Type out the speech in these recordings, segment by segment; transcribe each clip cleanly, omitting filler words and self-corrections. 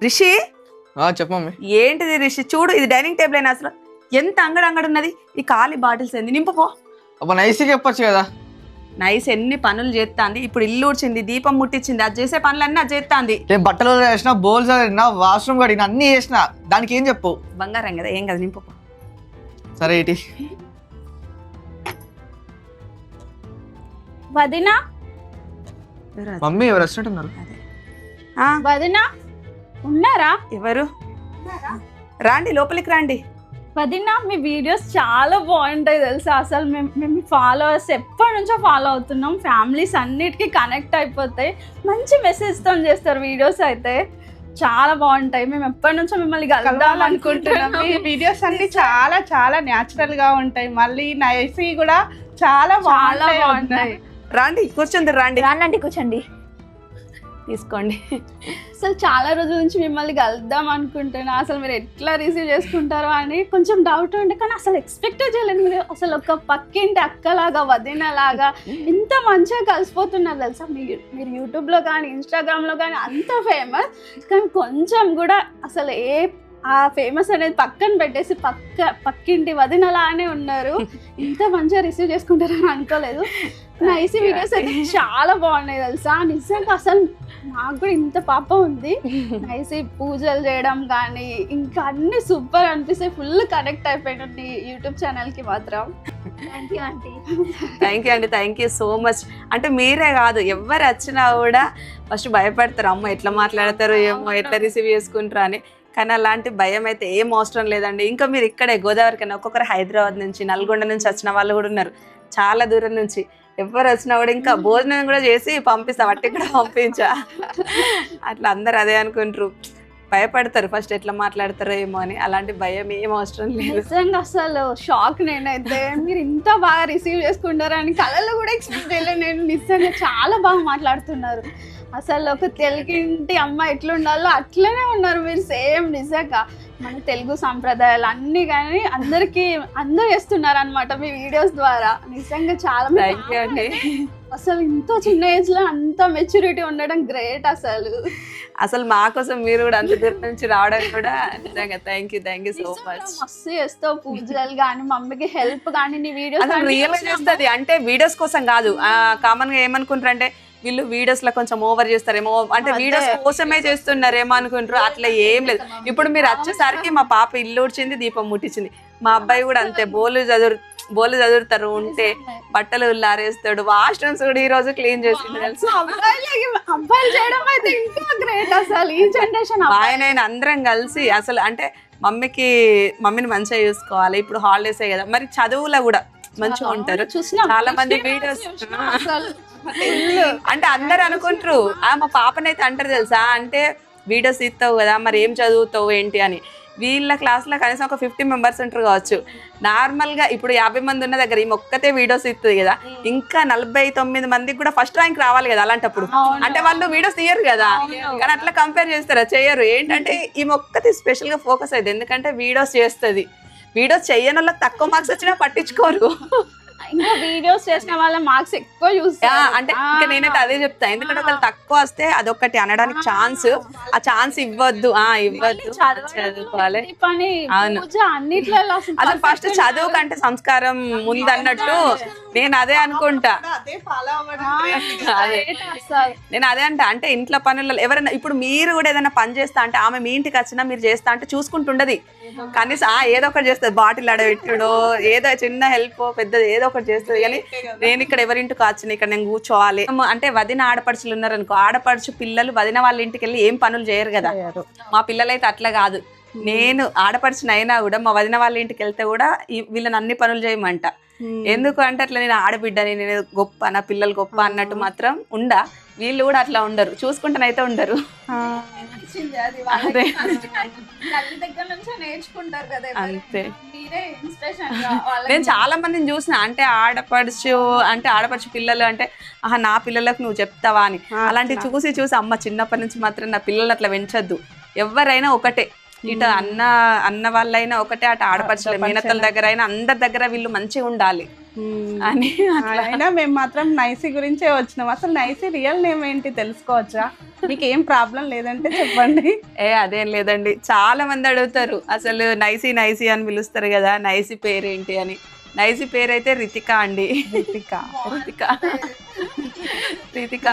రిషి చెప్పమ్మ. ఏంటిది రిషి? చూడు, ఇది డైనింగ్ టేబుల్ అయినా అసలు ఎంత అంగడి ఉన్నది. ఈ ఖాళీ బాటిల్స్ ఏంది? నింపుకో. అబ్బా నైస్ చెప్పొచ్చు కదా. నైస్ ఎన్ని పనులు చేస్తాంది. ఇప్పుడు ఇల్లు ఊడ్చింది, దీపం ముట్టించింది, అది చేసే పనులన్నీ అది చేస్తాంది. నేను బట్టలు వేసిన, బౌల్స్ వేసిన, వాష్రూమ్ కడిగిన, అన్ని చేసిన. దానికి ఏం చెప్పు? బంగారం కదా, ఏం కదా, నింపుకో. సరే ఇటీ వదినా మమ్మీ ఎవరు వస్తున్నట్టున్నారు? వదినా ఉన్నారా? ఎవరు? రాండి, లోపలికి రండి. వదినా మీ వీడియోస్ చాలా బాగుంటాయి తెలుసా. అసలు మేము ఫాలోవర్స్ ఎప్పటి నుంచో ఫాలో అవుతున్నాం. ఫ్యామిలీస్ అన్నిటికీ కనెక్ట్ అయిపోతాయి. మంచి మెసేజ్తో చేస్తారు వీడియోస్ అయితే. చాలా బాగుంటాయి. మేము ఎప్పటి నుంచో మిమ్మల్ని కలుద్దాం అనుకుంటున్నాం. మీ వీడియోస్ అన్ని చాలా చాలా న్యాచురల్ గా ఉంటాయి. మళ్ళీ నైస్ కూడా చాలా బాగుంటాయి. రాండి, కూర్చుంది. రాండి రానండి, కూర్చోండి, తీసుకోండి. అసలు చాలా రోజుల నుంచి మిమ్మల్ని కలుద్దాం అనుకుంటున్నా. అసలు మీరు ఎట్లా రిసీవ్ చేసుకుంటారో అని కొంచెం డౌట్ ఉండే, కానీ అసలు ఎక్స్పెక్ట్ చేయలేదు. మీరు అసలు ఒక పక్కింటి అక్కలాగా, వదినలాగా ఇంత మంచిగా కలిసిపోతున్నారు తెలుసా. మీరు యూట్యూబ్లో కానీ ఇన్స్టాగ్రామ్లో కానీ అంత ఫేమస్, కానీ కొంచెం కూడా అసలు ఆ ఫేమస్ అనేది పక్కన పెట్టేసి పక్కింటి వదినలానే ఉన్నారు. ఇంత మంచిగా రిసీవ్ చేసుకుంటారని అనుకోలేదు. నైస్ వీడియోస్ అయితే చాలా బాగున్నాయి తెలుసా. నిజంగా అసలు నాకు కూడా ఇంత పాప ఉంది. నైస్ పూజలు చేయడం కానీ ఇంకా అన్ని సూపర్ అనిపిస్తాయి. ఫుల్ కనెక్ట్ అయిపోయినాను నీ యూట్యూబ్ ఛానల్కి మాత్రం. Thank you aunty. Thank you so much. అంటే మీరే కాదు, ఎవరు వచ్చినా కూడా ఫస్ట్ భయపడతారు. అమ్మ ఎట్లా మాట్లాడతారు ఏమో, ఎట్లా రిసీవ్ చేసుకుంటారు అని. కానీ అలాంటి భయం అయితే ఏం అవసరం లేదండి. ఇంకా మీరు ఇక్కడే గోదావరి కన్నా ఒక్కొక్కరు హైదరాబాద్ నుంచి, నల్గొండ నుంచి వచ్చిన వాళ్ళు కూడా ఉన్నారు, చాలా దూరం నుంచి. ఎవరు వచ్చినా కూడా ఇంకా భోజనం కూడా చేసి పంపిస్తా, వాటికి కూడా పంపించా. అట్లా అందరు అదే అనుకుంటారు, భయపడతారు ఫస్ట్ ఎట్లా మాట్లాడతారో ఏమో అని. అలాంటి భయం ఏం అవసరం లేదు. నిజంగా అసలు షాక్ నేనైతే. మీరు ఇంత బాగా రిసీవ్ చేసుకుంటారని కళలో కూడా ఎక్స్పెక్ట్ చేయలేదు నేను. నిజంగా చాలా బాగా మాట్లాడుతున్నారు. అసలు ఒక తెలుగింటి అమ్మ ఎట్లుండాలో అట్లనే ఉన్నారు మీరు సేమ్. నిజంగా మన తెలుగు సంప్రదాయాలు అన్ని కానీ అందరూ చేస్తున్నారు అనమాట మీ వీడియోస్ ద్వారా. నిజంగా చాలా అండి. అసలు ఇంత చిన్న ఏజ్ లో అంత మెచ్యూరిటీ ఉండడం గ్రేట్ అసలు మా కోసం మీరు కూడా అంత దూరం నుంచి రావడం కూడా నిజంగా థ్యాంక్ యూ సో మచ్. మస్తు చేస్తావు పూజలు కానీ, మమ్మీకి హెల్ప్ కానీ నీ వీడియోస్ రియలైజ్ చేస్తుంది. అంటే వీడియోస్ కోసం కాదు, కామన్ గా ఏమనుకుంటారు అంటే వీళ్ళు వీడియోస్ లో కొంచెం ఓవర్ చేస్తారేమో, అంటే వీడియోస్ కోసమే చేస్తున్నారేమో అనుకుంటారు. అట్లా ఏం లేదు. ఇప్పుడు మీరు వచ్చేసరికి మా పాప ఇల్లు ఊడ్చింది, దీపం ముట్టించింది. మా అబ్బాయి కూడా అంతే, బోలు చదువుతారు, ఉంటే బట్టలు ఉల్లారేస్తాడు. వాష్రూమ్స్ కూడా ఈ రోజు క్లీన్ చేసిండు తెలుసు. అబ్బాయిలు చేయడం అయితే ఇంకా గ్రేట్ అసలు ఈ జనరేషన్. ఆయన అందరం కలిసి అసలు అంటే మమ్మీని మంచిగా చూసుకోవాలి. ఇప్పుడు హాలిడేస్ కదా, మరి చదువులో కూడా మంచిగా ఉంటారు. చాలా మంది వీడియోస్ అంటే అందరు అనుకుంటారు, మా పాపనైతే అంటారు తెలుసా, అంటే వీడియోస్ ఇస్తావు కదా మరి ఏం చదువుతావు ఏంటి అని. వీళ్ళ క్లాస్లో కనీసం ఒక 50 మెంబర్స్ ఉంటారు కావచ్చు. నార్మల్గా ఇప్పుడు 50 మంది ఉన్న దగ్గర ఈ ఒక్కతే వీడియోస్ ఇస్తుంది కదా, ఇంకా 49 మందికి కూడా ఫస్ట్ ర్యాంక్ రావాలి కదా. అలాంటప్పుడు అంటే వాళ్ళు వీడియోస్ తీయరు కదా, కానీ అట్లా కంపేర్ చేస్తారా? చేయరు. ఏంటంటే ఈ ఒక్కతే స్పెషల్గా ఫోకస్ అయ్యింది, ఎందుకంటే వీడియోస్ చేస్తుంది. వీడియోస్ చేయని వాళ్ళకి తక్కువ మార్క్స్ వచ్చినా పట్టించుకోరు. ఇంకా వీడియోస్ చేసిన వాళ్ళ మార్క్స్ ఎక్కువ చూస్తా. అంటే ఇంకా నేనైతే అదే చెప్తా, ఎందుకంటే ఒకళ్ళు తక్కువ వస్తే అదొకటి అనడానికి ఛాన్స్, ఆ ఛాన్స్ ఇవ్వద్దు. చదువుకోవాలి. అసలు ఫస్ట్ చదువు కంటే సంస్కారం ముందన్నట్టు నేను అదే అనుకుంటా. నేను అదే అంటే ఇంట్లో పనులలో ఎవరైనా ఇప్పుడు మీరు కూడా ఏదైనా పని చేస్తా అంటే ఆమె మీ ఇంటికి వచ్చినా మీరు చేస్తా అంటే చూసుకుంటుండది. కనీసం ఏదో ఒకటి చేస్తుంది, బాటిల్ అడబెట్టుడో ఏదో చిన్న హెల్ప్ పెద్దది ఏదో ఒకటి చేస్తుంది. కానీ నేను ఇక్కడ ఎవరింటికి వచ్చిన ఇక్కడ నేను కూర్చోవాలి అంటే వదిన ఆడపడుచులు ఉన్నారనుకో, ఆడపడుచు పిల్లలు వదిన వాళ్ళ ఇంటికి వెళ్ళి ఏం పనులు చేయరు కదా. మా పిల్లలైతే అట్లా కాదు. నేను ఆడపడుచునైనా కూడా మా వదిన వాళ్ళ ఇంటికి వెళ్తే కూడా వీళ్ళని అన్ని పనులు చేయమంట. ఎందుకు అంటే అట్లా నేను ఆడబిడ్డని, నేను గొప్ప, నా పిల్లలు గొప్ప అన్నట్టు మాత్రం ఉండా. వీళ్ళు కూడా అట్లా ఉండరు, చూసుకుంటానైతే ఉండరు. అంతే. నేను చాలా మందిని చూసిన, అంటే ఆడపడుచు పిల్లలు అంటే నా పిల్లలకు నువ్వు చెప్తావా అని. అలాంటివి చూసి అమ్మ చిన్నప్పటి నుంచి మాత్రం నా పిల్లలు అట్లా పెంచొద్దు. ఎవరైనా ఒకటే, ఇటు అన్న వాళ్ళైనా ఒకటే, అటు ఆడపడుచుల మేనత్తల దగ్గర అయినా అందరి దగ్గర వీళ్ళు మంచిగా ఉండాలి. అని అట్లా. అయినా మేము మాత్రం నైసీ గురించే వచ్చినాం. అసలు నైసీ రియల్ నేమ్ ఏంటి తెలుసుకోవచ్చా? మీకు ఏం ప్రాబ్లం లేదంటే చెప్పండి. అదేం లేదండి, చాలా మంది అడుగుతారు అసలు నైసీ నైసీ అని పిలుస్తారు కదా, నైసీ పేరేంటి అని. నైసీ పేరు అయితే రితిక అండి. రితిక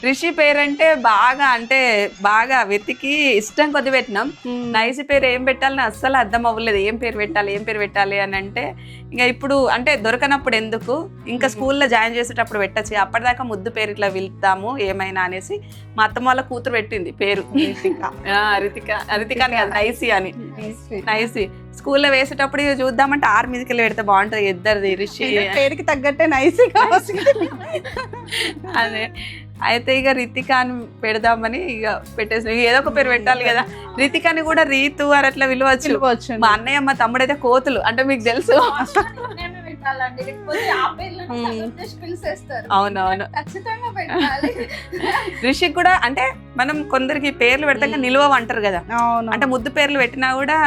రిషి పేరంటే బాగా వెతికి ఇష్టం కొద్ది పెట్టినాం. నైసీ పేరు ఏం పెట్టాలని అస్సలు అర్థం అవ్వలేదు. ఏం పేరు పెట్టాలి అని అంటే ఇంకా ఇప్పుడు అంటే దొరకనప్పుడు ఎందుకు, ఇంకా స్కూల్లో జాయిన్ చేసేటప్పుడు పెట్టచ్చు, అప్పటిదాకా ముద్దు పేరు ఇట్లా వెళ్తాము ఏమైనా అనేసి మా అత్తమ్మ వాళ్ళ కూతురు పెట్టింది పేరు రితిక అని కాదు, నైసీ అని. నైసీ స్కూల్లో వేసేటప్పుడు చూద్దామంటే 6 మీదకి పెడితే బాగుంటది ఇద్దరిది, రిషి పేరుకి తగ్గట్టే నైసీ కావచ్చు. అదే అయితే ఇక రితిక అని పెడదామని ఇక పెట్టేసి ఏదో ఒక పేరు పెట్టాలి కదా. రితికని కూడా రీతు అని అట్లా విలువచ్చు. మా అన్నయ్య మా తమ్ముడు అయితే కోతులు అంటే మీకు తెలుసు. అవునవును. రిషిక్ కూడా అంటే మనం కొందరికి పేర్లు పెడతాక నిలువ అంటారు కదా, అంటే ముద్దు పేర్లు పెట్టినా కూడా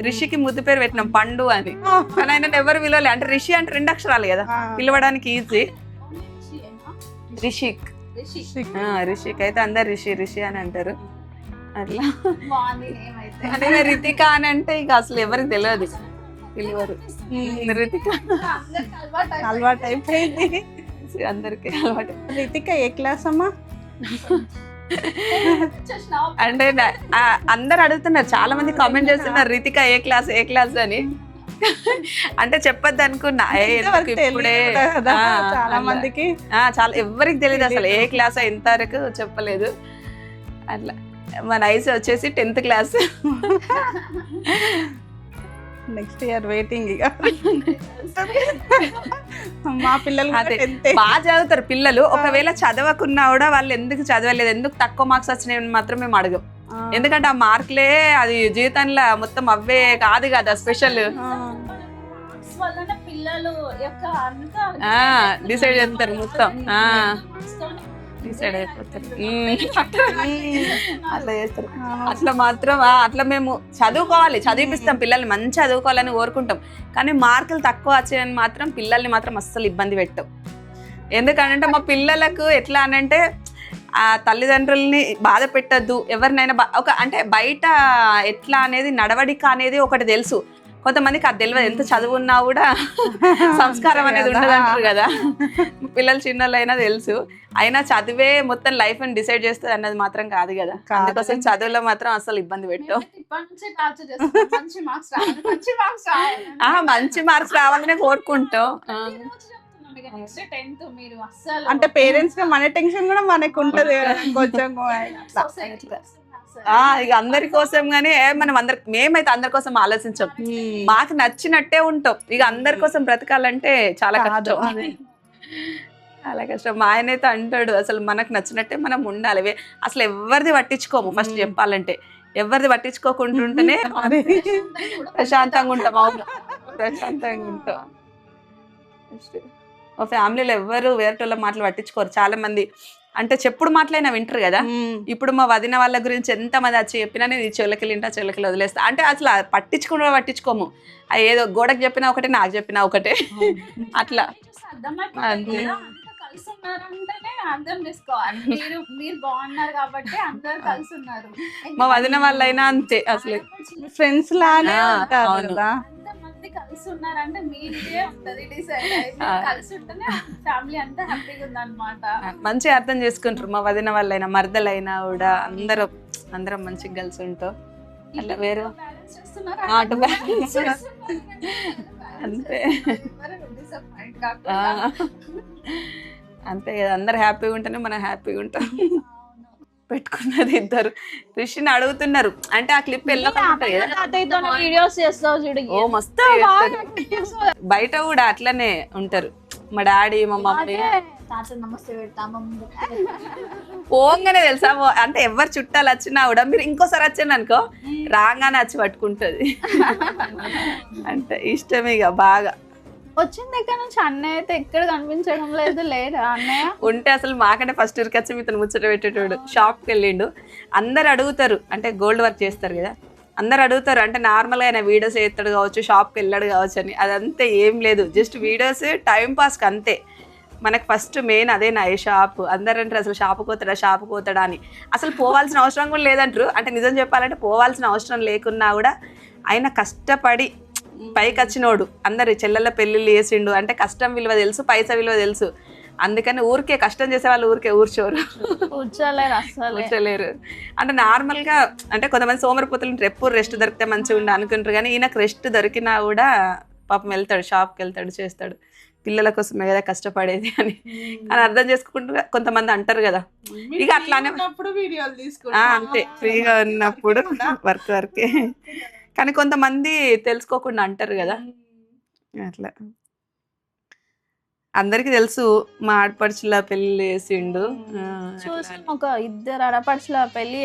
రిషికి ముద్దు పేరు పెట్టినాం పండు అని. కానీ ఆయన ఎవరు విలువలే, అంటే రిషి అంటే 2 అక్షరాలు కదా పిలవడానికి ఈజీ. రిషిక్ అయితే అందరు రిషి అని అంటారు అట్లా. అంటే రితిక అని అంటే ఇక అసలు ఎవరికి తెలియదు, పిలువరు. రితిక అలవాటు అయిపోయింది అందరికి అలవాటు. రితిక ఏ క్లాస్ అమ్మా? అంటే అందరు అడుగుతున్నారు, చాలా మంది కామెంట్ చేస్తున్నారు రితిక ఏ క్లాస్ అని. అంటే చెప్పొద్దు అనుకున్నా, ఇప్పుడే చాలా మందికి చాలా ఎవరికి తెలియదు అసలు ఏ క్లాస్ ఇంతవరకు చెప్పలేదు అట్లా. మా నైస్ వచ్చేసి 10th class. Next year waiting. ఇక మా పిల్లలు బాగా చదువుతారు పిల్లలు. ఒకవేళ చదవకున్నా కూడా వాళ్ళు ఎందుకు చదవలేదు, ఎందుకు తక్కువ మార్క్స్ వచ్చినాయని మాత్రం మేము అడగం. ఎందుకంటే ఆ మార్కులే అది జీవితంలో మొత్తం అవే కాదు కదా స్పెషల్. డిసైడ్ చేస్తారు మొత్తం, డిసైడ్ అయిపోతారు అట్లా చేస్తారు. అట్లా మాత్రం అట్లా మేము చదువుకోవాలి, చదివిపిస్తాం పిల్లల్ని, మంచి చదువుకోవాలని కోరుకుంటాం. కానీ మార్కులు తక్కువ వచ్చాయని మాత్రం పిల్లల్ని మాత్రం అస్సలు ఇబ్బంది పెట్టాం. ఎందుకంటే మా పిల్లలకు ఎట్లా అనంటే ఆ తల్లిదండ్రుల్ని బాధ పెట్టద్దు, ఎవరినైనా అంటే బయట ఎట్లా అనేది నడవడిక అనేది ఒకటి తెలుసు. కొంతమందికి అది తెలియదు, ఎంత చదువున్నా కూడా సంస్కారం అనేది ఉండదు అంటారు కదా. పిల్లలు చిన్నోళ్ళైనా తెలుసు, అయినా చదివే మొత్తం లైఫ్ అని డిసైడ్ చేస్తుంది అన్నది మాత్రం కాదు కదా. అందుకోసం చదువులో మాత్రం అసలు ఇబ్బంది పెట్టాం. మంచి మార్క్స్ రావాలని కోరుకుంటాం. అంటే పేరెంట్స్ గా మన టెన్షన్ కూడా మనకు ఉంటది కొంచెం. ఇక అందరి కోసం గానీ మేమైతే అందరి కోసం ఆలోచించాం, మాకు నచ్చినట్టే ఉంటాం. ఇక అందరి కోసం బ్రతకాలంటే చాలా కష్టం, చాలా కష్టం. మా ఆయన అయితే అంటాడు అసలు మనకు నచ్చినట్టే మనం ఉండాలి, అసలు ఎవరిది పట్టించుకోము. ఫస్ట్ చెప్పాలంటే ఎవరిది పట్టించుకోకుంటుంటేనే ప్రశాంతంగా ఉంటాం. అవును, ప్రశాంతంగా ఉంటాం. మా ఫ్యామిలీలో ఎవ్వరు వేరేటోళ్ళ మాటలు పట్టించుకోరు. చాలా మంది అంటే చెప్పుడు మాటలైనా వింటారు కదా. ఇప్పుడు మా వదిన వాళ్ళ గురించి ఎంతమంది వచ్చి చెప్పినా నేను చెవులకి వదిలేస్తా. అంటే అసలు పట్టించుకోము. ఏదో గోడకు చెప్పినా ఒకటే, నాకు చెప్పినా ఒకటే, అట్లా అంతే. మా వదిన వాళ్ళైనా అంతే, అసలు ఫ్రెండ్స్ లానే కలిసి ఉన్నారంటే మీరే ఉంటది డిసైడ్ కలిసి ఉంటేనే ఫ్యామిలీ అంతా హ్యాపీగా ఉందన్నమాట. మంచిగా అర్థం చేసుకుంటారు మా వదిన వాళ్ళైనా మరదలైనా కూడా అందరం మంచిగా కలిసి ఉంటాం. అట్లా వేరే అంతే అంతే కదా, అందరు హ్యాపీగా ఉంటేనే మనం హ్యాపీగా ఉంటాం. పెట్టుకున్నది ఇద్దరు. రిషిని అడుగుతున్నారు అంటే ఆ క్లిప్ వీడియోస్ చేస్తావు ఓ మస్తు బయట కూడా అట్లనే ఉంటారు. మా డాడీ మా మమ్మీ పోంగానే తెలుసా, అంటే ఎవరు చుట్టాలు వచ్చినా కూడా మీరు ఇంకోసారి వచ్చాను అనుకో రాగానే వచ్చి పట్టుకుంటది. అంటే ఇష్టమే ఇక బాగా. వచ్చిన దగ్గర నుంచి అన్నయ్య అయితే ఎక్కడ కనిపించడం లేదు. లేదా అన్నయ్య ఉంటే అసలు మాకంటే ఫస్ట్ ఇయర్కి వచ్చి మీతో ముచ్చట పెట్టేటోడు. షాప్కి వెళ్ళిండు. అందరు అడుగుతారు అంటే గోల్డ్ వర్క్ చేస్తారు కదా, అందరు అడుగుతారు అంటే నార్మల్గా ఆయన వీడియోస్ చేస్తాడు కావచ్చు, షాప్కి వెళ్ళాడు కావచ్చు అని. అదంతా ఏం లేదు, జస్ట్ వీడియోస్ టైం పాస్కి అంతే. మనకు ఫస్ట్ మెయిన్ అదే నా షాప్. అందరు అంటారు అసలు షాప్కి పోతాడా అని. అసలు పోవాల్సిన అవసరం కూడా లేదంటారు. అంటే నిజం చెప్పాలంటే పోవాల్సిన అవసరం లేకున్నా కూడా ఆయన కష్టపడి పైకి వచ్చినోడు. అందరు చెల్లెళ్ళ పెళ్ళిళ్ళు చేసిండు అంటే కష్టం విలువ తెలుసు, పైసా విలువ తెలుసు. అందుకని ఊరికే కష్టం చేసే వాళ్ళు ఊరికే కూర్చోలేరు. అంటే నార్మల్గా అంటే కొంతమంది సోమరిపోతులు ఉంటారు, ఎప్పుడు రెస్ట్ దొరికితే మంచిగా ఉండి అనుకుంటారు. కానీ ఈయనకు రెస్ట్ దొరికినా కూడా పాపం వెళ్తాడు, షాప్కి వెళ్తాడు, చేస్తాడు. పిల్లల కోసమే కదా కష్టపడేది అని. కానీ అర్థం చేసుకుంటూ కొంతమంది అంటారు కదా, ఇక అట్లానే అంతే ఫ్రీగా ఉన్నప్పుడు వర్కే. కానీ కొంతమంది తెలుసుకోకుండా అంటారు కదా అట్లా. అందరికి తెలుసు మా ఆడపడుచుల పెళ్లి చేసిండు, చూసి ఒక 2 ఆడపడుచుల పెళ్లి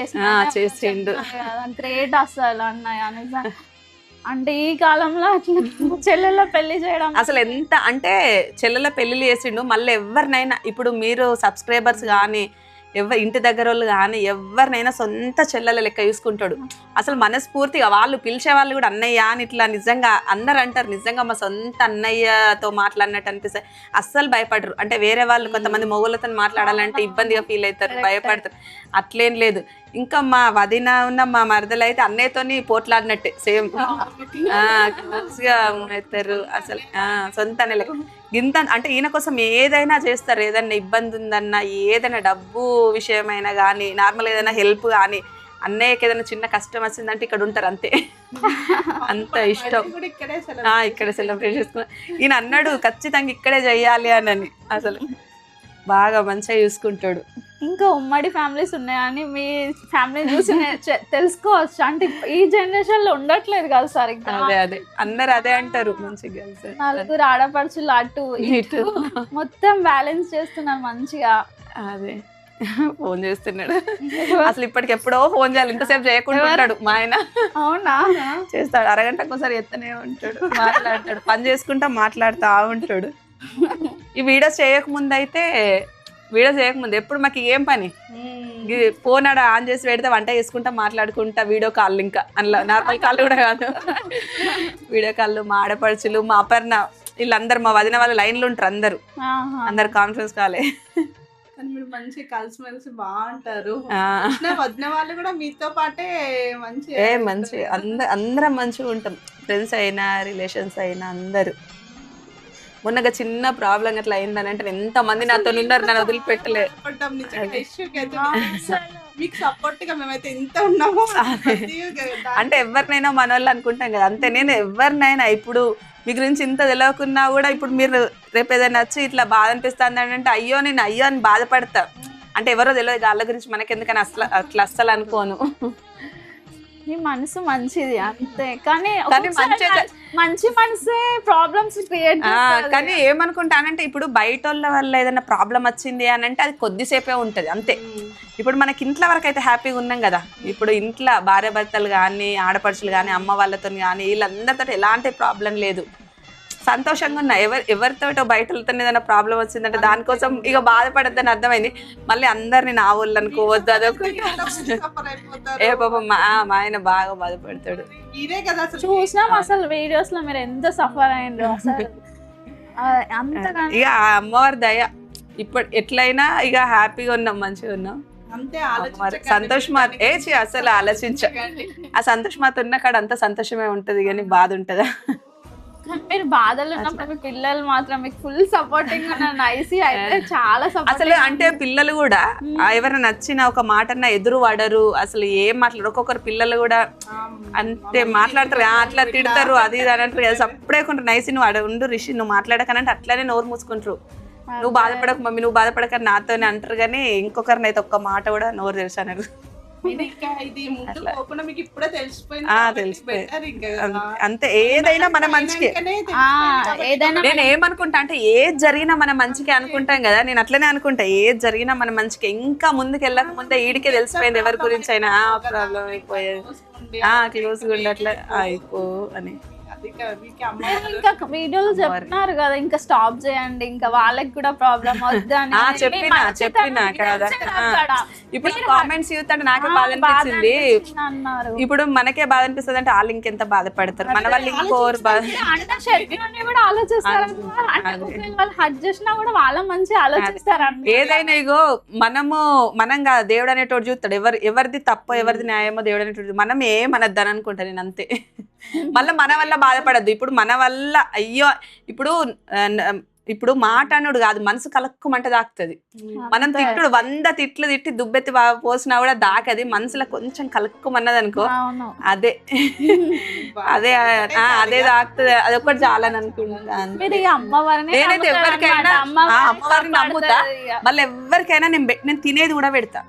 చేసిండు. గ్రేట్ అసలు అన్నయ్య. అంటే ఈ కాలంలో అట్లా చెల్లెళ్ళ పెళ్లి చేయడం అసలు ఎంత అంటే చెల్లెల పెళ్లిళ్ళు చేసిండు. మళ్ళీ ఎవరినైనా ఇప్పుడు మీరు సబ్స్క్రైబర్స్ కానీ ఇంటి దగ్గర వాళ్ళు కానీ ఎవరినైనా సొంత చెల్లెల లెక్క చూసుకుంటాడు. అసలు మనస్ఫూర్తిగా వాళ్ళు పిలిచే వాళ్ళు కూడా అన్నయ్య అని ఇట్లా నిజంగా అందరు అంటారు. నిజంగా మా సొంత అన్నయ్యతో మాట్లాడినట్టు అనిపిస్తాయి. అస్సలు భయపడరు. అంటే వేరే వాళ్ళు కొంతమంది మొగుళ్ళతో మాట్లాడాలంటే ఇబ్బందిగా ఫీల్ అవుతారు, భయపడతారు. అట్లేం లేదు. ఇంకా మా వదిన ఉన్న మా మరదలు అయితే అన్నయ్యతోని పోట్లాడినట్టే సేమ్ మంచిగా అవుతారు. అసలు సొంత అన్నయ్య గింత. అంటే ఈయన కోసం ఏదైనా చేస్తారు. ఏదైనా ఇబ్బంది ఉందన్నా, ఏదైనా డబ్బు విషయమైనా కానీ, నార్మల్ ఏదైనా హెల్ప్ కానీ, అన్నయ్యకి ఏదైనా చిన్న కష్టం వచ్చిందంటే ఇక్కడ ఉంటారు అంతే. అంత ఇష్టం. ఇక్కడే సెలబ్రేట్ చేసుకున్నా. ఈయన అన్నాడు ఖచ్చితంగా ఇక్కడే చెయ్యాలి అని. అసలు బాగా మంచిగా చూసుకుంటాడు. ఇంకా ఉమ్మడి ఫ్యామిలీస్ ఉన్నాయని మీ ఫ్యామిలీ చూసి తెలుసుకోవచ్చు. అంటే ఈ జనరేషన్ లో ఉండట్లేదు కదా సరిగ్గా. అదే అందరు అదే అంటారు. మంచిగా 4 ఆడపడుచులు అటు ఇటు మొత్తం బ్యాలెన్స్ చేస్తున్నారు మంచిగా. అదే ఫోన్ చేస్తున్నాడు. అసలు ఇప్పటికి ఎప్పుడో ఫోన్ చేయాలి, ఇంతసేపు చేయకుండా ఉంటాడు మా ఆయన. అవునా? చేస్తాడు, అరగంటకు ఒకసారి ఎత్తనే ఉంటాడు, మాట్లాడతాడు, పని చేసుకుంటా మాట్లాడుతూ ఉంటాడు. ఈ వీడియోస్ చేయకముందు ఎప్పుడు మాకు ఏం పని, ఫోన్ ఆడ ఆన్ చేసి పెడితే వంట చేసుకుంటా మాట్లాడుకుంటా వీడియో కాల్. ఇంకా అందులో నార్మల్ కాల్ కూడా కాదు, వీడియో కాల్. మా ఆడపడుచులు, మా అపర్ణ, వీళ్ళందరూ మా వదిన వాళ్ళు లైన్లో ఉంటారు. అందరు కాన్ఫరెన్స్ కాలే. మీరు మంచి కలిసిమెలిసి బాగుంటారు. వదిన వాళ్ళు కూడా మీతో పాటే మంచి అందరం మంచిగా ఉంటాం. ఫ్రెండ్స్ అయినా రిలేషన్స్ అయినా అందరూ. మొన్నగా చిన్న ప్రాబ్లం అట్లా అయిందని అంటే ఎంతమంది నాతో ఉన్నారు, నన్ను వదిలిపెట్టలే. అంటే ఎవరినైనా మన వాళ్ళు అనుకుంటాం కదా, అంతే. నేను ఎవరినైనా ఇప్పుడు మీ గురించి ఇంత తెలియకున్నా కూడా ఇప్పుడు మీరు రేపు ఏదైనా వచ్చి ఇట్లా బాధ అనిపిస్తుంది అంటే అయ్యో అని బాధపడతా. అంటే ఎవరో తెలియదు, వాళ్ళ గురించి మనకెందుకని అట్లా అస్సలు అనుకోను. నీ మనసు మంచిది అంతే. కానీ మంచి మనసే ప్రాబ్లమ్స్ క్రియేట్ చేస్తుంది. కానీ ఏమనుకుంటానంటే ఇప్పుడు బయట వాళ్ళ వల్ల ఏదైనా ప్రాబ్లం వచ్చింది అని అంటే అది కొద్దిసేపే ఉంటది అంతే. ఇప్పుడు మనకి ఇంట్లో వరకు అయితే హ్యాపీగా ఉన్నాం కదా. ఇప్పుడు ఇంట్లో భార్య భర్తలు కానీ, ఆడపడుచులు కానీ, అమ్మ వాళ్ళతో కానీ, వీళ్ళందరితో ఎలాంటి ప్రాబ్లం లేదు, సంతోషంగా ఉన్నా. ఎవరితో బయటతో ఏదైనా ప్రాబ్లం వచ్చిందంటే దానికోసం ఇక బాధపడద్దని అర్థమైంది. మళ్ళీ అందరిని నా వాళ్ళు అనుకోవద్దు, అదొక పాపం మా ఆయన బాగా బాధపడతాడు. చూసినాం అసలు వీడియోస్ లో మీరు ఎంత సఫర్ అయ్యిండ్రు అసలు. అంతగా ఇక అమ్మవారి దయ ఇప్పుడు ఎట్లయినా ఇక హ్యాపీగా ఉన్నాం, మంచిగా ఉన్నాం. సంతోష్ మాత అసలు ఆలోచించ. ఆ సంతోష్ మాత ఉన్న కాడ అంత సంతోషమే ఉంటది కానీ బాధ ఉంటదా? మీరు బాధలు ఉన్నప్పుడు మీ పిల్లలు మాత్రం మీకు ఫుల్ సపోర్టింగ్ నైసి అయితే చాలా అసలు. అంటే పిల్లలు కూడా ఎవరైనా నచ్చిన ఒక మాటన్నా ఎదురు పడరు, అసలు ఏం మాట్లాడరు. ఒక్కొక్కరు పిల్లలు కూడా అంతే మాట్లాడతారు, అట్లా తిడతారు, అది ఇది అని అంటారు. సప్పుడే కొంటారు, నైసి నువ్వు ఉండు రిషి నువ్వు మాట్లాడకనంటే అట్లనే నోరు మూసుకుంటారు. నువ్వు బాధపడకు మమ్మీ, నువ్వు బాధపడక నాతోనే అంటారు. కానీ ఇంకొకరిని అయితే ఒక్క మాట కూడా నోరు తెరిచాను. అంతే. ఏదైనా మన మంచికి. నేను ఏమనుకుంటా అంటే ఏది జరిగినా మన మంచికి అనుకుంటాం కదా. నేను అట్లనే అనుకుంటా, ఏది జరిగినా మన మంచికి. ఇంకా ముందుకు వెళ్ళక ముందే ఈడికే తెలిసిపోయింది ఎవరి గురించి అయినా ప్రాబ్లం అయిపోయేది, క్లోజ్గా ఉండి అట్లా అయిపో అని. ఇంకా వీడియోలు చెప్తున్నారు కదా, ఇంకా స్టాప్ చేయండి, ఇంకా వాళ్ళకి కూడా ప్రాబ్లం వద్దని. చెప్పినా కదా. ఇప్పుడు కామెంట్స్ చూస్తుంటే నాకే బాధ అనిపించింది. అన్నారు ఇప్పుడు మనకే బాధ అనిపిస్తుంది అంటే వాళ్ళు ఇంకెంత బాధపడతారు, మన వాళ్ళు ఇంకోరు బాధ. అంటే శరీరాన్ని కూడా ఆలోచిస్తారు, అంటే వాళ్ళు హట్ చేసినా కూడా వాళ్ళ మంచి ఆలోచిస్తారు. ఏదైనా ఇగో మనం కాదు, దేవుడు అనేటోడు చూస్తాడు. ఎవరిది తప్పో ఎవరిది న్యాయమో దేవుడు అనేటోడు. మనం ఏమనద్దని అనుకుంటా నేను, అంతే. మళ్ళీ మన వల్ల బాధపడద్దు. ఇప్పుడు మన వల్ల అయ్యో ఇప్పుడు మాట అనుడు కాదు, మనసు కలక్కుమంట దాకుతుంది. మనం తిట్టుడు 100 తిట్లు తిట్టి దుబ్బెత్తి పోసినా కూడా దాకది, మనసులో కొంచెం కలక్కుమన్నది అనుకో, అదే అదే అదే దాకుతుంది. అదొకటి చాలని అనుకుంటాను నేనైతే. ఎవరికైనా అమ్మవారిని నమ్ముతా. మళ్ళీ ఎవరికైనా నేను తినేది కూడా పెడతా.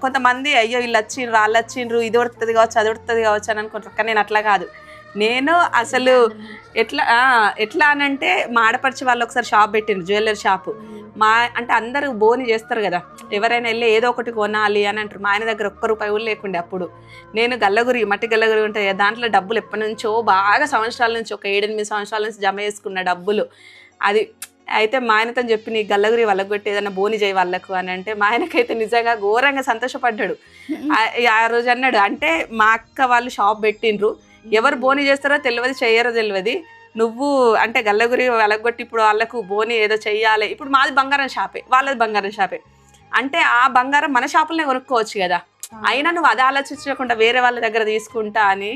కొంతమంది అయ్యో వీళ్ళు వచ్చిండ్రు వాళ్ళు వచ్చిండ్రు, ఇది ఉడుతుంది కావచ్చు అది ఉడుతుంది కావచ్చు అని అనుకుంటారు. కానీ నేను అట్లా కాదు. నేను అసలు ఎట్లా అనంటే, మా ఆడపడిచి వాళ్ళు ఒకసారి షాప్ పెట్టిండ్రు, జ్యువెలరీ షాపు. అంటే అందరూ బోని చేస్తారు కదా, ఎవరైనా వెళ్ళి ఏదో ఒకటి కొనాలి అని అంటారు. మా ఆయన దగ్గర ₹1 కూడా లేకుండే అప్పుడు. నేను మట్టి గల్లగురి ఉంటాయి, దాంట్లో డబ్బులు ఎప్పటి నుంచో బాగా సంవత్సరాల నుంచి, ఒక 7-8 సంవత్సరాల నుంచి జమ చేసుకున్న డబ్బులు అది. అయితే మా ఆయనతో చెప్పి నీ గల్లగురి వాళ్ళకు కొట్టి ఏదైనా బోని చేయి వాళ్ళకు అని అంటే, మా ఆయనకైతే నిజంగా ఘోరంగా సంతోషపడ్డాడు. ఆ రోజు అన్నాడు, అంటే మా అక్క వాళ్ళు షాప్ పెట్టిండ్రు, ఎవరు బోని చేస్తారో తెలియదు, చెయ్యరో తెలియదు, నువ్వు అంటే గల్లగురి వెలగొట్టి ఇప్పుడు వాళ్ళకు బోని ఏదో చెయ్యాలి. ఇప్పుడు మాది బంగారం షాపే, వాళ్ళది బంగారం షాపే. అంటే ఆ బంగారం మన షాపులనే కొనుక్కోవచ్చు కదా, అయినా నువ్వు అది ఆలోచించకుండా వేరే వాళ్ళ దగ్గర తీసుకుంటా అని.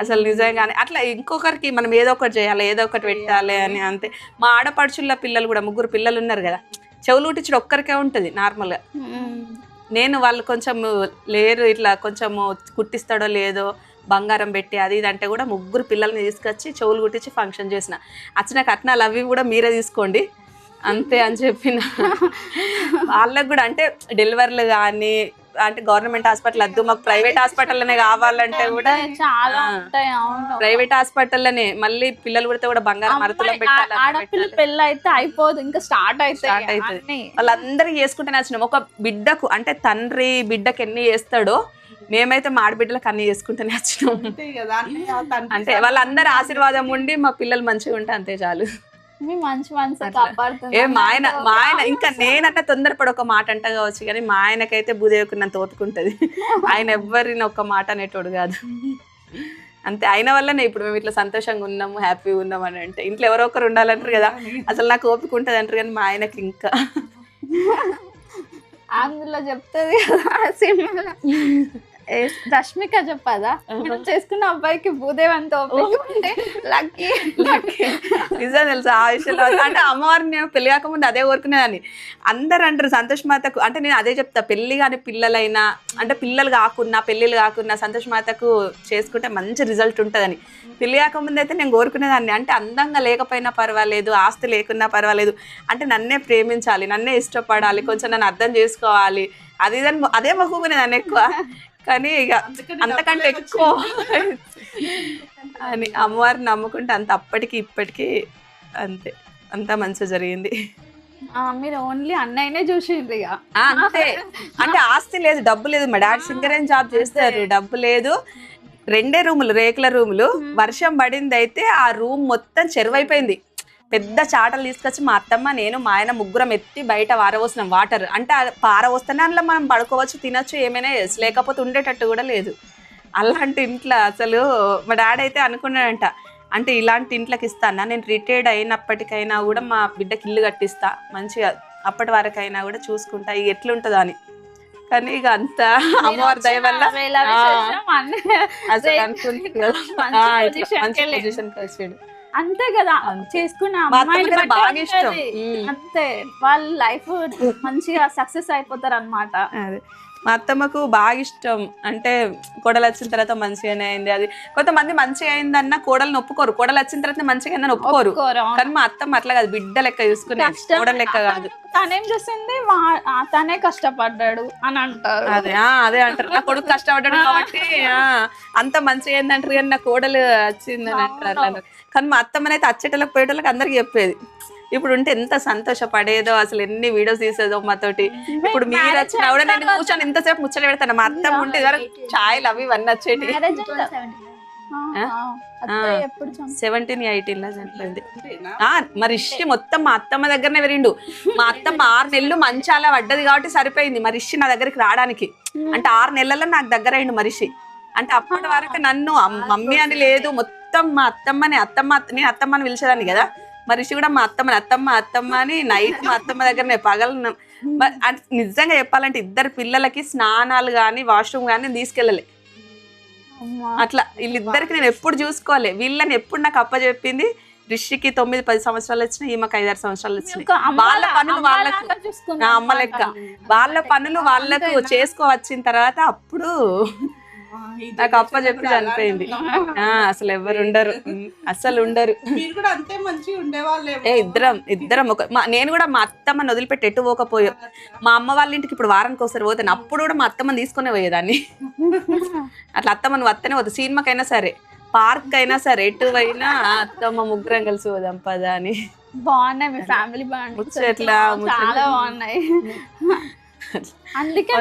అసలు నిజంగానే అట్లా ఇంకొకరికి మనం ఏదో ఒకటి చేయాలి, ఏదో ఒకటి పెట్టాలి అని. అంతే. మా ఆడపడుచుల పిల్లలు కూడా 3 పిల్లలు ఉన్నారు కదా, చెవులు ఉట్టించడం ఒక్కరికే ఉంటుంది నార్మల్గా. నేను వాళ్ళు కొంచెం లేరు, ఇట్లా కొంచెము కుట్టిస్తాడో లేదో బంగారం పెట్టి అది ఇది అంటే కూడా 3 పిల్లల్ని తీసుకొచ్చి చెవులు కుట్టించి ఫంక్షన్ చేసిన. వచ్చిన కట్నాలు అవి కూడా మీరే తీసుకోండి అంతే అని చెప్పిన. వాళ్ళకు కూడా అంటే డెలివరీలు కానీ, అంటే గవర్నమెంట్ హాస్పిటల్ వద్దు మాకు ప్రైవేట్ హాస్పిటల్లోనే కావాలంటే కూడా చాలా ప్రైవేట్ హాస్పిటల్లోనే. మళ్ళీ పిల్లలు పుడితే కూడా బంగారం మరతలో పెట్టాలి. ఆడపిల్ల పెళ్ళి అయితే అయిపోదు, ఇంకా స్టార్ట్ అవుతుంది. వాళ్ళందరికీ చేసుకుంటేనే వచ్చినాం. ఒక బిడ్డకు అంటే తండ్రి బిడ్డకు ఎన్ని చేస్తాడో, మేమైతే మా ఆడబిడ్డలకు అన్ని చేసుకుంటూనే వచ్చినాం. అంటే వాళ్ళందరి ఆశీర్వాదం ఉండి మా పిల్లలు మంచిగా ఉంటే అంతే చాలు. మా ఆయన ఇంకా నేనంటే తొందరపడి ఒక మాట అంట కావచ్చు, కానీ మా ఆయనకైతే భూదేవికున్నంత ఓపికంటది. ఆయన ఎవ్వరిని ఒక్క మాట అనేటోడు కాదు. అంతే. ఆయన వల్లనే ఇప్పుడు మేము ఇట్లా సంతోషంగా ఉన్నాము, హ్యాపీగా ఉన్నాము అని. అంటే ఇంట్లో ఎవరో ఒకరు ఉండాలంటారు కదా, అసలు నాకు ఓపిక ఉంటుంది అంటారు, కానీ మా ఆయనకి ఇంకా అందులో చెప్తుంది కదా రష్మిక చెప్పదా, మనం చేసుకున్న అబ్బాయికి భూదేవి అంత లక్కీ. నిజం తెలుసా ఆ విషయంలో. అంటే అమ్మవారిని నేను పెళ్లి కాకముందు అదే కోరుకునేదాన్ని. అందరు అంటారు సంతోష్ మాతకు, అంటే నేను అదే చెప్తా, పెళ్లి కానీ పిల్లలైనా అంటే పిల్లలు కాకున్నా పెళ్ళిళ్ళు కాకున్నా సంతోష్ మాతకు చేసుకుంటే మంచి రిజల్ట్ ఉంటుందని. పెళ్లి కాకముందు అయితే నేను కోరుకునేదాన్ని, అంటే అందంగా లేకపోయినా పర్వాలేదు, ఆస్తి లేకున్నా పర్వాలేదు, అంటే నన్నే ప్రేమించాలి, నన్నే ఇష్టపడాలి, కొంచెం నన్ను అర్థం చేసుకోవాలి, అది అదే మొక్కుకునేదాన్ని ఎక్కువ. కానీ ఇక అంతకంటే ఎక్కువ అని అమ్మవారిని నమ్ముకుంటే అంత అప్పటికి ఇప్పటికీ అంతే, అంతా మంచిగా జరిగింది. మీరు ఓన్లీ అన్నయ్యనే చూసిండ్రు ఇక అంతే. అంటే ఆస్తి లేదు, డబ్బు లేదు. మా డాడీ సింగరేం జాబ్ చేస్తారు, డబ్బు లేదు. 2 రూములు, రేకుల రూములు. వర్షం పడింది అయితే ఆ రూమ్ మొత్తం చెరువైపోయింది. పెద్ద చాటలు తీసుకొచ్చి మా అత్తమ్మ నేను మా ఆయన 3 ఎత్తి బయట పారవోసినాం వాటర్. అంటే పారవోస్తేనే అందులో మనం పడుకోవచ్చు, తినచ్చు, ఏమైనా లేకపోతే ఉండేటట్టు కూడా లేదు. అలాంటి ఇంట్లో అసలు మా డాడీ అయితే అనుకున్నాడంట, అంటే ఇలాంటి ఇంట్లోకి ఇస్తానా, నేను రిటైర్డ్ అయినప్పటికైనా కూడా మా బిడ్డకి ఇల్లు కట్టిస్తా మంచిగా, అప్పటి వరకైనా కూడా చూసుకుంటా, ఇక ఎట్లుంటుందో అని. కానీ ఇక అంత అమ్మవారి దయ వల్ల అసలు అనుకుంటుంది కదా మంచి పొజిషన్కి వచ్చాడు. అంతే కదా, చేసుకున్న అమ్మాయిని బాగా ఇష్టం. అంతే, వాళ్ళ లైఫ్ మంచిగా సక్సెస్ అయిపోతారు అన్నమాట. అదే మా అత్తమ్మకు బాగా ఇష్టం. అంటే కోడలు వచ్చిన తర్వాత మంచిగానే అయింది. అది కొంతమంది మంచిగా అయిందన్న కోడలు ఒప్పుకోరు, కోడలు వచ్చిన తర్వాత మంచిగా అయిందని ఒప్పుకోరు. కానీ మా అత్తమ్మ అట్లా కాదు, బిడ్డ లెక్క చూసుకునే, కోడలు లెక్క కాదు. తనేం చేసింది, తనే కష్టపడ్డాడు అని అంటారు. అదే అంటారు, నా కొడుకు కష్టపడ్డాడు కాబట్టి అంత మంచిగా అయిందంటారు, కానీ నా కోడలు వచ్చిందని అంటారు అట్లా. కానీ మా అత్తమ్మనైతే అచ్చేటోళ్ళకి పోయేటోళ్ళకి అందరికి చెప్పేది. ఇప్పుడు ఉంటే ఎంత సంతోషపడేదో, అసలు ఎన్ని వీడియోస్ తీసేదో మాతోటి. ఇప్పుడు మీరు వచ్చినా కూడా నేను కూర్చొని ఇంతసేపు ముచ్చట పెడతాను. మా అత్తమ్మ ఉంటే ఛాయలు అవి ఇవన్నీ వచ్చేటి. అత్తయ్య ఎప్పుడు చనిపోయింది? 17, 18 చనిపోయింది. మరి రిషి మొత్తం మా అత్తమ్మ దగ్గరనే పెరిగిండు. మా అత్తమ్మ 6 నెలలు మంచాల పడ్డది కాబట్టి సరిపోయింది మా రిషి నా దగ్గరికి రావడానికి. అంటే 6 నెలల్లో నాకు దగ్గర అయిండు మా రిషి. అంటే అప్పటి వరకు నన్ను మమ్మీ అని లేదు, మొత్తం మా అత్తమ్మని నేను అత్తమ్మ అని పిలిచేదాన్ని కదా. మా రిషి కూడా మా అత్తమ్మని అత్తమ్మ అని నైట్ మా అత్తమ్మ దగ్గరనే పగలు. నిజంగా చెప్పాలంటే ఇద్దరు పిల్లలకి స్నానాలు కానీ వాష్రూమ్ కానీ తీసుకెళ్ళలే. అట్లా వీళ్ళిద్దరికి నేను ఎప్పుడు చూసుకోవాలి. వీళ్ళని ఎప్పుడు నాకు అప్పచెప్పింది. రిషికి 9-10 సంవత్సరాలు వచ్చినాయి, ఈమెకు 5-6 సంవత్సరాలు వచ్చినాయి. వాళ్ళ పనులు వాళ్ళకు, అమ్మ లెక్క వాళ్ళ పనులు వాళ్ళకు చేసుకోవచ్చిన తర్వాత అప్పుడు నాకు అప్పచెప్పి చనిపోయింది. అసలు ఎవరు ఉండరు, అసలు ఉండరు. ఇద్దరం నేను కూడా మా అత్తమ్మని వదిలిపెట్టి ఎటు పోకపోయా. మా అమ్మ వాళ్ళ ఇంటికి ఇప్పుడు వారానికి ఒకసారి పోతాను. అప్పుడు కూడా మా అత్తమ్మని తీసుకునే పోయేదాన్ని. అట్లా అత్తమ్మని వత్తనే పోతా. సినిమాకైనా సరే, పార్క్ అయినా సరే, ఎటు అయినా అత్తమ్మ ముగ్గురం కలిసి పోదాం పదా అని. బాగున్నాయి మీ ఫ్యామిలీ ముచ్చట్లా చాలా బాగున్నాయి. అందుకే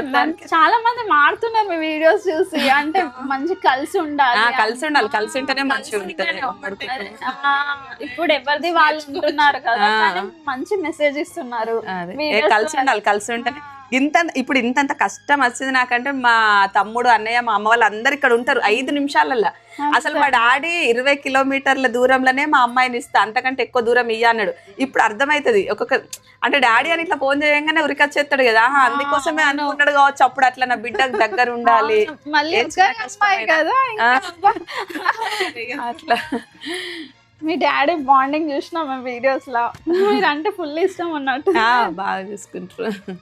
చాలా మంది మారుతున్నారు మీ వీడియోస్ చూసి. అంటే మంచి కలిసి ఉండాలి, కలిసి ఉంటేనే మంచిగా ఉంటుంది. ఇప్పుడు ఎవరిది వాళ్ళు ఉంటున్నారు కదా, కానీ మంచి మెసేజ్ ఇస్తున్నారు. కలిసి ఉంటేనే ఇప్పుడు ఇంతంత కష్టం వచ్చింది నాకంటే మా తమ్ముడు, అన్నయ్య, మా అమ్మ వాళ్ళు అందరు ఇక్కడ ఉంటారు 5 నిమిషాలల్లో. అసలు మా డాడీ 20 కిలోమీటర్ల దూరంలోనే మా అమ్మాయిని ఇస్తా, అంతకంటే ఎక్కువ దూరం ఇయ్య అన్నాడు. ఇప్పుడు అర్థమవుతుంది అంటే డాడీ అని ఇట్లా ఫోన్ చేయగానే ఉరికొచ్చేస్తాడు కదా, అందుకోసమే అనుకున్నాడు కావచ్చు. అప్పుడు అట్లా నా బిడ్డకు దగ్గర ఉండాలి అట్లా. మీ డాడీ బాండింగ్ చూసినా మా వీడియోస్ లో, మీరు అంటే ఫుల్ ఇష్టం ఉన్నట్టు. బాగా చూసుకుంటారు.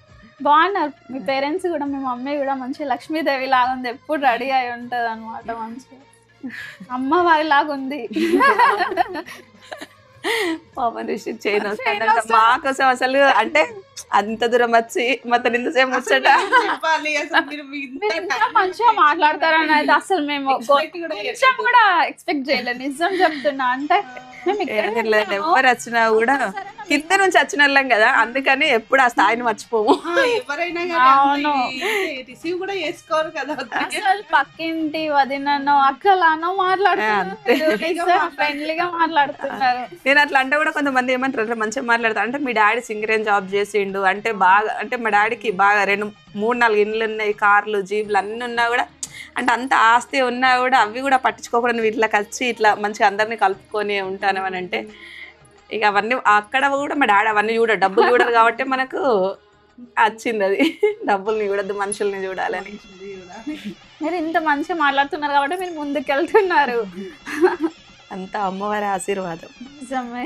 బాగున్నారు మీ పేరెంట్స్ కూడా. మీ మమ్మీ కూడా మంచి లక్ష్మీదేవి లాగా ఉంది, ఎప్పుడు రెడీ అయి ఉంటది అనమాట. మంచి అమ్మవారి లాగా ఉంది. మా కోసం అసలు అంటే అంత దూరం వచ్చి మొత్తం ఇంతసేపు ముచ్చట మంచిగా మాట్లాడతారని అయితే అసలు మేము కొంచెం కూడా ఎక్స్పెక్ట్ చేయలేదు. నిజం చెప్తున్నా. అంటే ఎవరు వచ్చినా కూడా కింద నుంచి వచ్చిన వాళ్ళం కదా, అందుకని ఎప్పుడు ఆ స్థాయిని మర్చిపోము. అసలు పక్కింటి వదినో అక్కలానో మాట్లాడుతున్నారు, ఫ్రెండ్లీగా మాట్లాడుతున్నారు. నేను అట్లా అంటే కూడా కొంతమంది ఏమంటారు మంచిగా మాట్లాడతారు. అంటే మీ డాడీ సింగరేన్ జాబ్ చేసిండు అంటే బాగా, అంటే మా డాడీకి బాగా 2-3-4 ఇండ్లు ఉన్నాయి, కార్లు, జీపులు అన్ని ఉన్నా కూడా, అంటే అంత ఆస్తి ఉన్నా కూడా అవి కూడా పట్టించుకోకుండా వీటిలోకి వచ్చి ఇట్లా మంచిగా అందరినీ కలుపుకొని ఉంటాను అని అంటే, ఇక అవన్నీ అక్కడ కూడా మా డాడీ అవన్నీ డబ్బులు చూడరు కాబట్టి మనకు వచ్చింది అది. డబ్బుల్ని చూడద్దు, మనుషుల్ని చూడాలని. మీరు ఇంత మంచిగా మాట్లాడుతున్నారు కాబట్టి మీరు ముందుకు వెళ్తున్నారు. అంతా అమ్మవారి ఆశీర్వాదం. నిజమే.